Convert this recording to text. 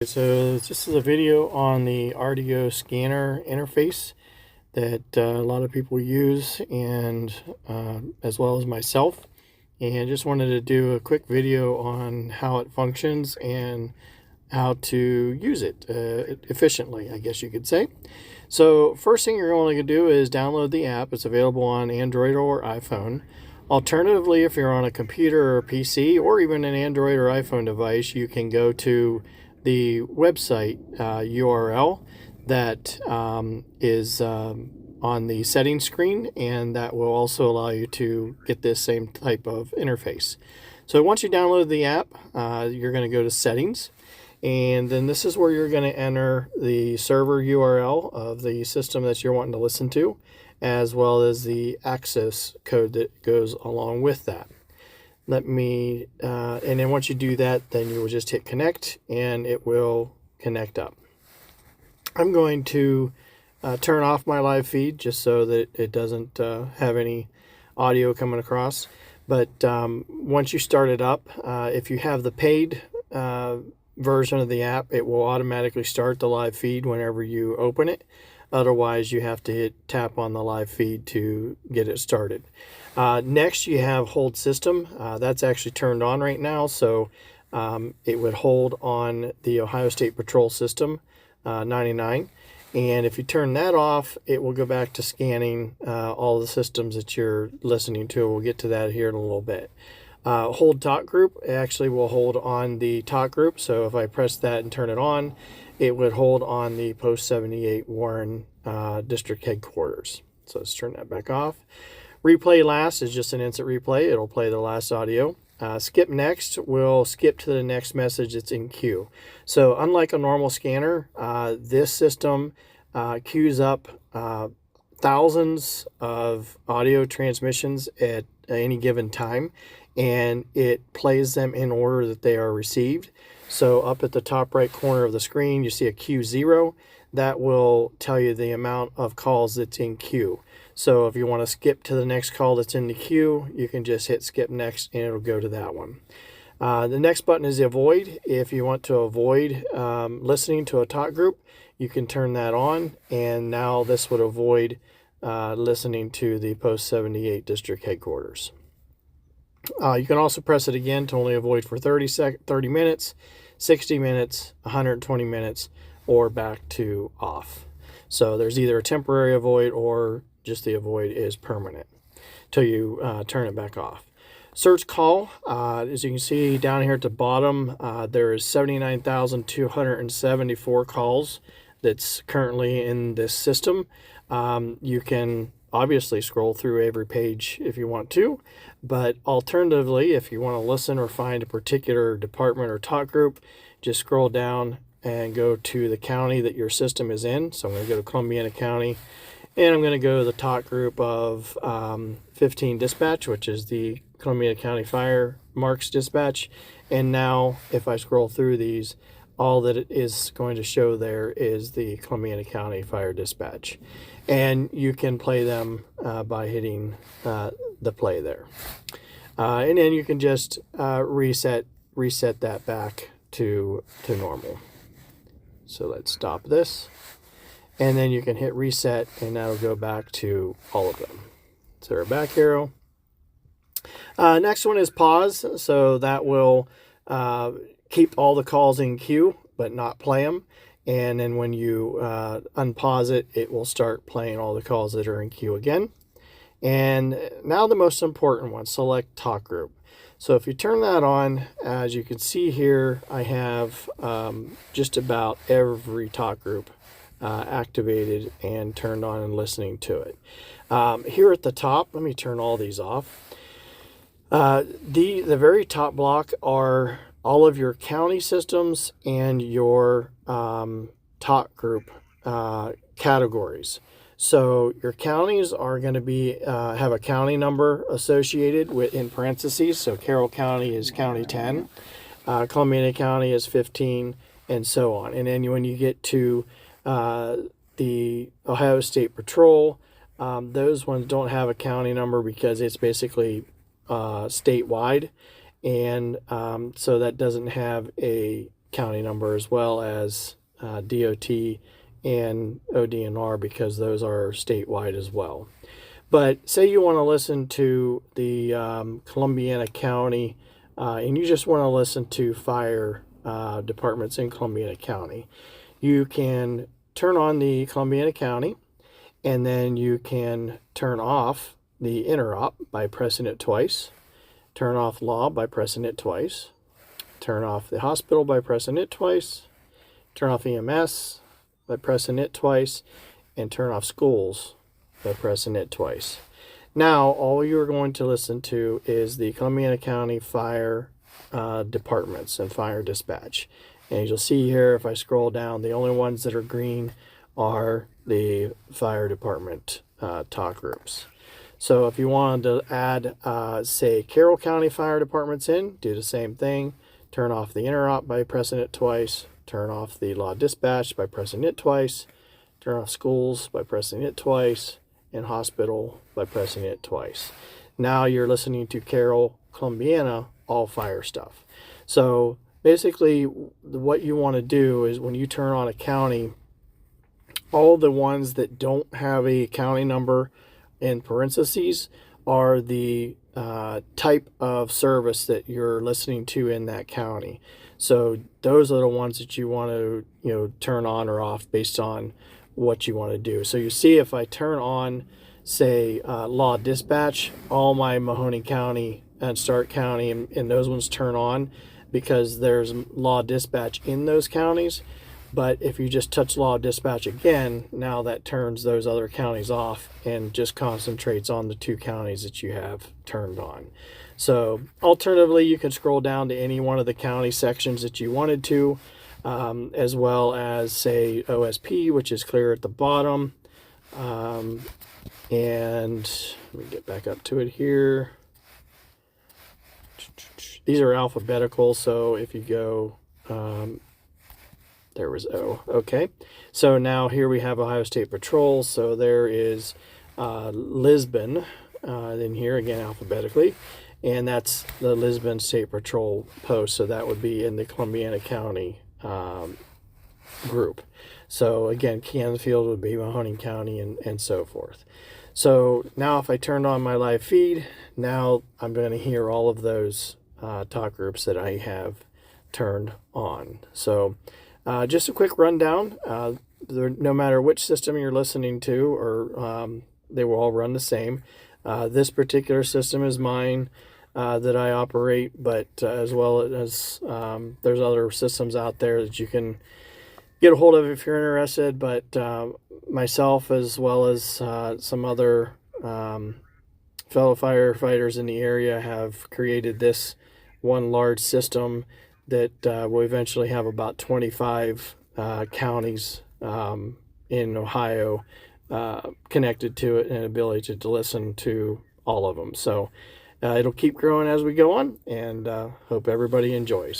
So this is a video on the Rdio scanner interface that a lot of people use, and as well as myself. And just wanted to do a quick video on how it functions and how to use it efficiently, I guess you could say. So first thing you're going to do is download the app. It's available on Android or iPhone. Alternatively, if you're on a computer or PC or even an Android or iPhone device, you can go to the website URL that is on the settings screen, and that will also allow you to get this same type of interface. So once you download the app, you're going to go to settings, and then this is where you're going to enter the server URL of the system that you're wanting to listen to, as well as the access code that goes along with that. And then once you do that, then you will just hit connect and it will connect up. I'm going to turn off my live feed just so that it doesn't have any audio coming across. But once you start it up, if you have the paid version of the app, it will automatically start the live feed whenever you open it. Otherwise, you have to tap on the live feed to get it started. Next, you have hold system. That's actually turned on right now, so it would hold on the Ohio State Patrol system 99. And if you turn that off, it will go back to scanning all the systems that you're listening to. We'll get to that here in a little bit. Hold talk group actually will hold on the talk group. So if I press that and turn it on, it would hold on the Post 78 Warren District Headquarters. So let's turn that back off. Replay last is just an instant replay. It'll play the last audio. Skip next will skip to the next message that's in queue. So unlike a normal scanner, this system queues up thousands of audio transmissions at any given time, and it plays them in order that they are received. So up at the top right corner of the screen, you see a Q0. That will tell you the amount of calls that's in queue. So if you want to skip to the next call that's in the queue, you can just hit skip next and it'll go to that one. The next button is avoid. If you want to avoid listening to a talk group, you can turn that on, and now this would avoid listening to the Post 78 District Headquarters. You can also press it again to only avoid for 30 minutes, 60 minutes, 120 minutes, or back to off. So there's either a temporary avoid or just the avoid is permanent till you turn it back off. Search call, as you can see down here at the bottom, there is 79,274 calls that's currently in this system. You can obviously scroll through every page if you want to, but alternatively, if you want to listen or find a particular department or talk group, just scroll down and go to the county that your system is in. So I'm going to go to Columbiana County, and I'm going to go to the talk group of 15 dispatch, which is the Columbiana County Fire Marks dispatch. And now if I scroll through these, all that it is going to show there is the Columbiana County Fire Dispatch. And you can play them by hitting the play there. And then you can just reset that back to normal. So let's stop this. And then you can hit reset, and that'll go back to all of them. So our back arrow. Next one is pause. So that will keep all the calls in queue, but not play them. And then when you unpause it, it will start playing all the calls that are in queue again. And now the most important one, select talk group. So if you turn that on, as you can see here, I have just about every talk group activated and turned on and listening to it. Here at the top, let me turn all these off. The very top block are all of your county systems and your talk group categories. So your counties are going to be have a county number associated with in parentheses. So Carroll County is County 10, Columbiana County is 15, and so on. And then when you get to the Ohio State Patrol, those ones don't have a county number because it's basically statewide, and so that doesn't have a county number, as well as DOT and ODNR, because those are statewide as well. But say you want to listen to the Columbiana County, and you just want to listen to fire departments in Columbiana County. You can turn on the Columbiana County, and then you can turn off the interop by pressing it twice, turn off law by pressing it twice, turn off the hospital by pressing it twice, turn off EMS by pressing it twice, and turn off schools by pressing it twice. Now, all you're going to listen to is the Columbiana County Fire departments and fire dispatch. And you'll see here, if I scroll down, the only ones that are green are the fire department talk groups. So if you wanted to add, say, Carroll County Fire Departments in, do the same thing. Turn off the interop by pressing it twice. Turn off the law dispatch by pressing it twice. Turn off schools by pressing it twice. And hospital by pressing it twice. Now you're listening to Carroll, Columbiana, all fire stuff. So basically what you want to do is, when you turn on a county, all the ones that don't have a county number in parentheses are the type of service that you're listening to in that county. So those are the ones that you want to turn on or off based on what you want to do. So you see, if I turn on, say, law dispatch, all my Mahoning County and Stark County and those ones turn on, because there's law dispatch in those counties. But if you just touch law dispatch again, now that turns those other counties off and just concentrates on the 2 counties that you have turned on. So alternatively, you can scroll down to any one of the county sections that you wanted to, as well as, say, OSP, which is clear at the bottom. And let me get back up to it here. These are alphabetical, so if you go, there was O. Okay, so now here we have Ohio State Patrol. So there is Lisbon in here, again alphabetically, and that's the Lisbon State Patrol post. So that would be in the Columbiana County group. So again, Canfield would be Mahoning County, and so forth. So now if I turned on my live feed, now I'm going to hear all of those talk groups that I have turned on. So just a quick rundown. No matter which system you're listening to, or they will all run the same. This particular system is mine that I operate, but as well as there's other systems out there that you can get a hold of if you're interested. But myself, as well as some other fellow firefighters in the area, have created this one large system that will eventually have about 25 counties in Ohio connected to it, and ability to listen to all of them. So it'll keep growing as we go on, and hope everybody enjoys.